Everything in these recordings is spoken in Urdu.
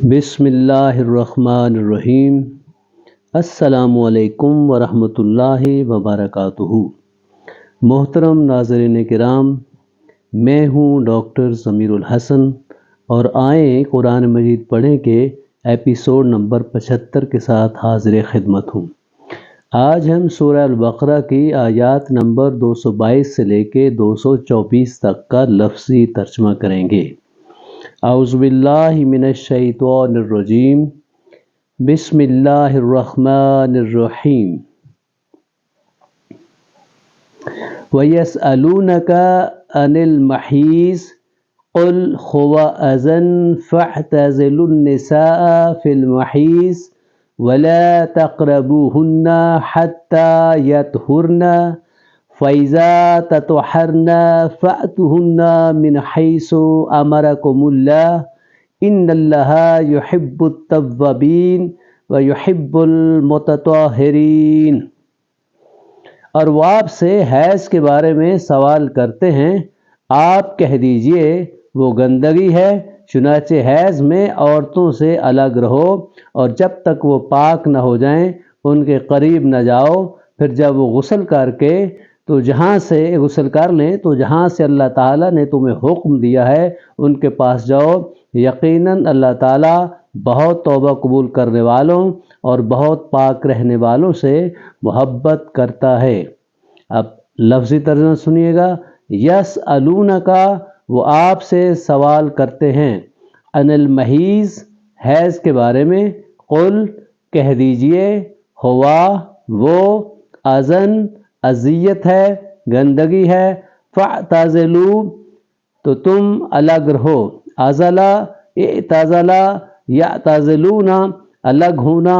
بسم اللہ الرحمن الرحیم۔ السلام علیکم ورحمۃ اللہ وبرکاتہ۔ محترم ناظرین کرام، میں ہوں ڈاکٹر ضمیر الحسن اور آئیں قرآن مجید پڑھیں کے ایپیسوڈ نمبر 75 کے ساتھ حاضر خدمت ہوں۔ آج ہم سورہ البقرہ کی آیات نمبر 222 سے لے کے 224 تک کا لفظی ترجمہ کریں گے۔ اعوذ باللہ من الشیطان الرجیم، بسم اللہ الرحمن الرحیم۔ وَيَسْأَلُونَكَ عَنِ الْمَحِيضِ قُلْ هُوَ أَذًى فَاعْتَزِلُوا النِّسَاءَ فِي الْمَحِيضِ وَلَا تَقْرَبُوهُنَّ حَتَّى يَطْهُرْنَ فَإِذَا تَطَهَّرْنَ فَأْتُوهُنَّ مِنْ حَيْثُ أَمَرَكُمُ اللَّهُ إِنَّ اللَّهَ يُحِبُّ التَّوَّابِينَ وَيُحِبُّ الْمُتَطَهِّرِينَ۔ اور وہ آپ سے حیض کے بارے میں سوال کرتے ہیں، آپ کہہ دیجئے وہ گندگی ہے، چنانچہ حیض میں عورتوں سے الگ رہو، اور جب تک وہ پاک نہ ہو جائیں ان کے قریب نہ جاؤ، پھر جب وہ غسل کر لیں تو جہاں سے اللہ تعالیٰ نے تمہیں حکم دیا ہے ان کے پاس جاؤ، یقیناً اللہ تعالیٰ بہت توبہ قبول کرنے والوں اور بہت پاک رہنے والوں سے محبت کرتا ہے۔ اب لفظی ترجمہ سنیے گا۔ یسألونک، وہ آپ سے سوال کرتے ہیں، عن المحیض، حیض کے بارے میں، قل، کہہ دیجئے، ہوا، وہ، اذن، اذیت ہے، گندگی ہے، فاعتزلوا، تو تم الگ رہو، ازلا، اعتزلا، یعتزلون، الگ ہونا،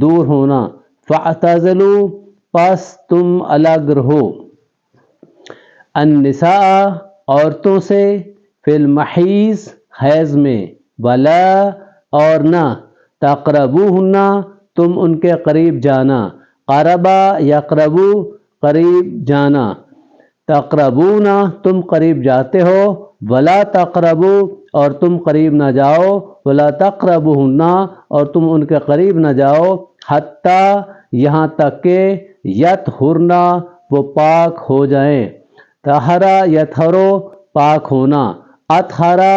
دور ہونا، فاعتزلوا، پس تم الگ رہو، النساء، عورتوں سے، فی المحیض، حیض میں، ولا، اور نہ، تقربوہن، تم ان کے قریب جانا، قربا یقربو، قریب جانا، تقربون، تم قریب جاتے ہو، ولا تقربو، اور تم قریب نہ جاؤ، ولا تقربوہن، اور تم ان کے قریب نہ جاؤ، حتیٰ، یہاں تک کہ، یطہرن، وہ پاک ہو جائیں، طہرا یطہرو، پاک ہونا، اطہرا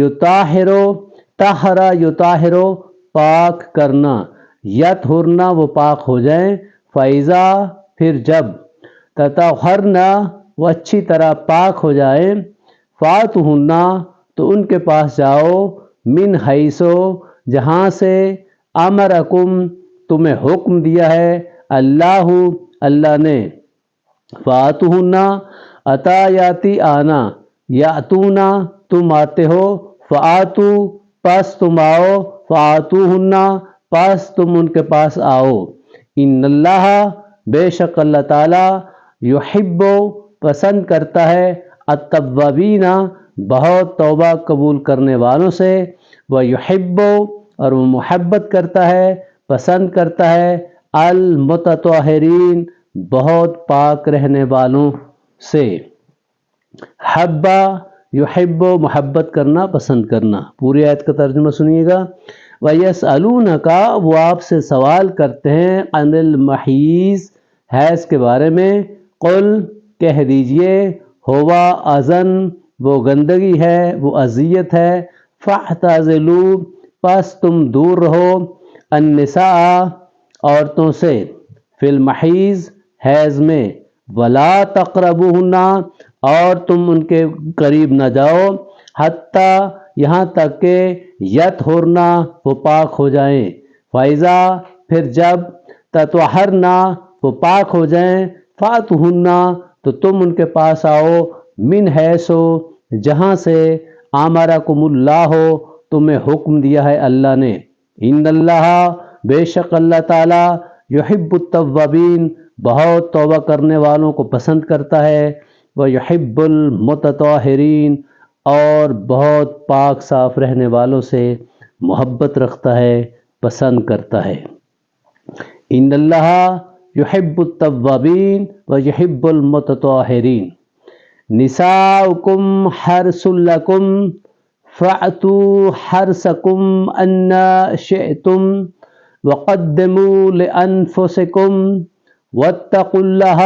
یطہرو، طہرا یطہرو، پاک کرنا، یطہرن، وہ پاک ہو جائیں، فَإِذَا، پھر جب، تطہرن، وہ اچھی طرح پاک ہو جائیں، فَأْتُوهُنَّ، تو ان کے پاس جاؤ، من حیث، جہاں سے، امرکم، تمہیں حکم دیا ہے، اللہ، اللہ نے، فَأْتُوهُنَّ، عطا یاتی آنا، یاتون، تم آتے ہو، فآتو، پس تم آؤ، فآتوہن، پس تم ان کے پاس آؤ، ان اللہ، بے شک اللہ تعالیٰ، یحب، پسند کرتا ہے، التوابین، بہت توبہ قبول کرنے والوں سے، ویحب، اور وہ محبت کرتا ہے، پسند کرتا ہے، المتطہرین، بہت پاک رہنے والوں سے۔ حبا یحب، محبت کرنا، پسند کرنا۔ پوری آیت کا ترجمہ سنیے گا۔ وَيَسْأَلُونَكَ، وہ آپ سے سوال کرتے ہیں، عن المحیض، حیض کے بارے میں، قل، کہہ دیجئے، ہوا اذن، وہ گندگی ہے، وہ اذیت ہے، فاعتزلوا، پس تم دور رہو، النساء، عورتوں سے، فی المحیض، حیض میں، ولا تقربوہن، اور تم ان کے قریب نہ جاؤ، حتیٰ، یہاں تک کہ، یطہرن، وہ پاک ہو جائیں، فَإِذَا، پھر جب، تطہرن، وہ پاک ہو جائیں، فَأْتُوهُنَّ، تو تم ان کے پاس آؤ، من حیث، جہاں سے، امرکم اللہ، تمہیں حکم دیا ہے اللہ نے، ان اللہ، بے شک اللہ تعالیٰ، یحب التوابین، بہت توبہ کرنے والوں کو پسند کرتا ہے، ویحب المتطہرین، اور بہت پاک صاف رہنے والوں سے محبت رکھتا ہے، پسند کرتا ہے۔ ان اللہ یحب التوابین ویحب المتطہرین۔ نساؤکم حرث لکم فَأْتُوا حَرْثَكُمْ أَنَّا شِئْتُمْ وَقَدِّمُوا لِأَنفُسِكُمْ وَاتَّقُوا اللَّهَ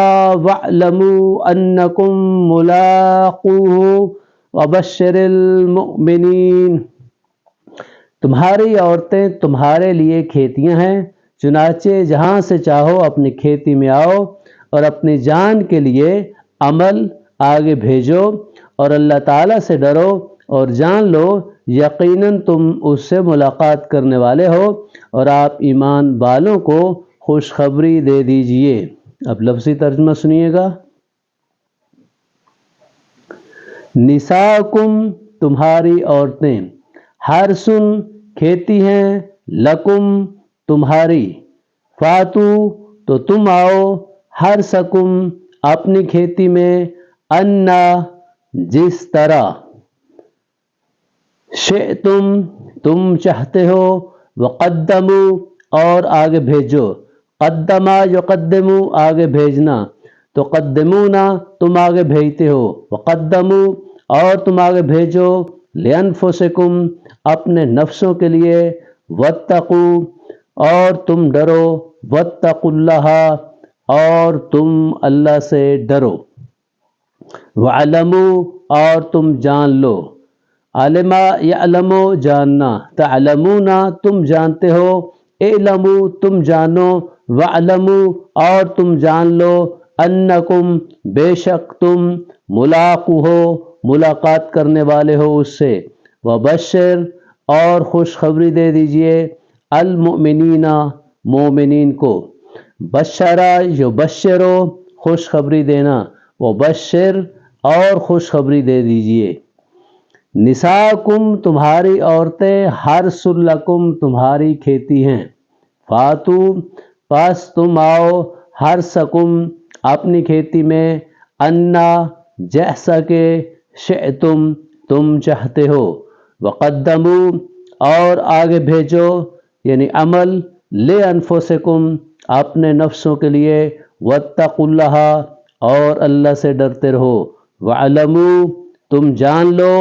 وَاعْلَمُوا أَنَّكُمْ مُلَاقُوهُ وَبَشِّرِ الْمُؤْمِنِينَ۔ تمہاری عورتیں تمہارے لیے کھیتیاں ہیں، چنانچہ جہاں سے چاہو اپنی کھیتی میں آؤ اور اپنی جان کے لیے عمل آگے بھیجو اور اللہ تعالیٰ سے ڈرو اور جان لو یقیناً تم اس سے ملاقات کرنے والے ہو اور آپ ایمان والوں کو خوشخبری دے دیجئے۔ اب لفظی ترجمہ سنیے گا۔ نساءکم تمہاری عورتیں، حرثن کھیتی ہیں، لکم تمہاری، فاتو تو تم آؤ، حرثکم اپنی کھیتی میں، انا جس طرح، شئتم تم چاہتے ہو، وقدمو اور آگے بھیجو، قدما یقدمو آگے بھیجنا، تو قدمونا تم آگے بھیجتے ہو، وقدمو اور تم آگے بھیجو، لانفسکم اپنے نفسوں کے لیے، واتقو اور تم ڈرو، واتقوا اللہ اور تم اللہ سے ڈرو، وعلموا اور تم جان لو، علما یعلمو جاننا، تعلمون تم جانتے ہو، اعلموا تم جانو، وعلموا اور تم جان لو، انکم بے شک تم، ملاقو ہو ملاقات کرنے والے ہو اس سے، وبشر اور خوشخبری دے دیجئے، المؤمنین مومنین کو، بشرا یبشرو خوشخبری دینا، وبشر اور خوشخبری دے دیجئے۔ نساءکم تمہاری عورتیں، حرث لکم تمہاری کھیتی ہیں، فاتو پس تم آؤ، حرثکم اپنی کھیتی میں، انا جیسا کہ، شئتم تم چاہتے ہو، وقدمو اور آگے بھیجو یعنی عمل، لانفسکم اپنے نفسوں کے لیے، واتقوا اللہ اور اللہ سے ڈرتے رہو، وعلموا تم جان لو،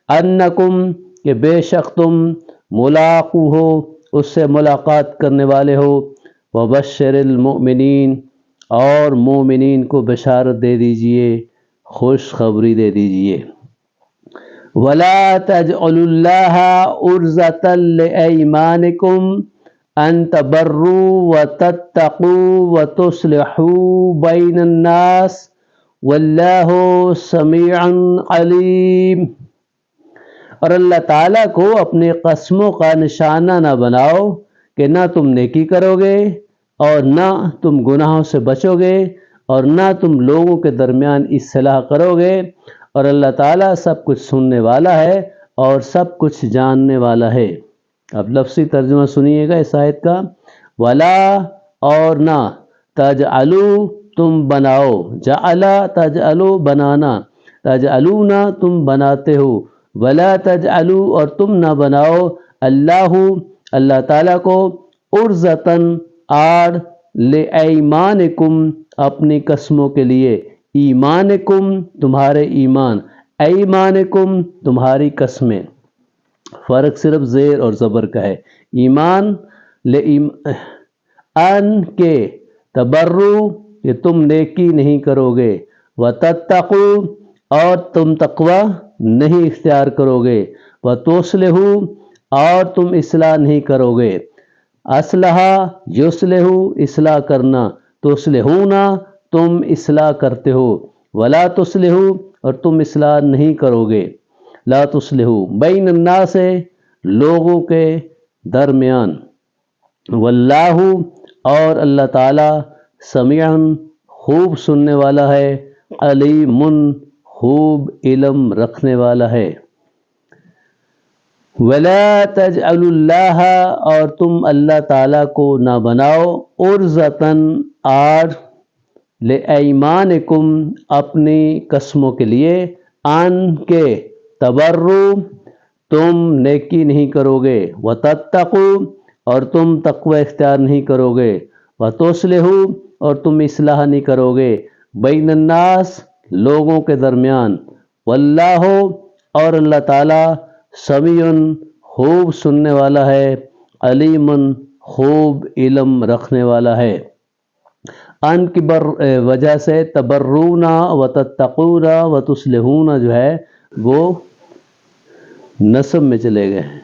انکم کہ بے شک تم، ملاقو ہو اس سے ملاقات کرنے والے ہو، وبشر المؤمنین اور مومنین کو بشارت دے دیجئے، خوشخبری دے دیجئے۔ وَلَا تَجْعَلُوا اللَّهَ عُرْضَةً لِأَيْمَانِكُمْ أَن تَبَرُّوا وَتَتَّقُوا وَتُصْلِحُوا بَيْنَ النَّاسِ وَاللَّهُ سَمِيعٌ عَلِيمٌ۔ اور اللہ تعالیٰ کو اپنی قسموں کا نشانہ نہ بناؤ کہ نہ تم نیکی کرو گے اور نہ تم گناہوں سے بچو گے اور نہ تم لوگوں کے درمیان اصلاح کرو گے، اور اللہ تعالیٰ سب کچھ سننے والا ہے اور سب کچھ جاننے والا ہے۔ اب لفظی ترجمہ سنیے گا اس آیت کا۔ ولا اور نہ، تجعلوا تم بناؤ، جعلا تجعلوا بنانا، تجعلون تم بناتے ہو، ولا تجعلوا اور تم نہ بناؤ، اللہ تعالیٰ کو، عرضتاً آڑ، لایمانکم اپنی قسموں کے لیے، ایمانکم تمہارے ایمان، ایمانکم تمہاری قسمیں، فرق صرف زیر اور زبر کا ہے، ایمان ان کے، تبرو کہ تم نیکی نہیں کرو گے، وتتقوا اور تم تقوی نہیں اختیار کرو گے، وتصلحوا اور تم اصلاح نہیں کرو گے، اصلح یصلح اصلاح کرنا، تصلحون تم اصلاح کرتے ہو، ولا تصلحوا اور تم اصلاح نہیں کرو گے، لا تصلحوا بین الناس لوگوں کے درمیان، واللہ اور اللہ تعالی، سمیع خوب سننے والا ہے، علیم خوب علم رکھنے والا ہے۔ وَلَا تَجْعَلُوا اللَّهَ اور تم اللہ تعالیٰ کو نہ بناؤ، عُرْضَةً آڑ، لِأَيْمَانِكُمْ اپنی قسموں کے لیے، ان کے، تبرو تم نیکی نہیں کرو گے، وَتَتَّقُوا اور تم تقوی اختیار نہیں کرو گے، وَتُصْلِحُوا اور تم اصلاح نہیں کرو گے، بین الناس لوگوں کے درمیان، واللہ اور اللہ تعالیٰ، سمیع خوب سننے والا ہے، علیم خوب علم رکھنے والا ہے۔ ان کی وجہ سے تبرون و تتقون و تصلحون جو ہے وہ نصب میں چلے گئے ہیں۔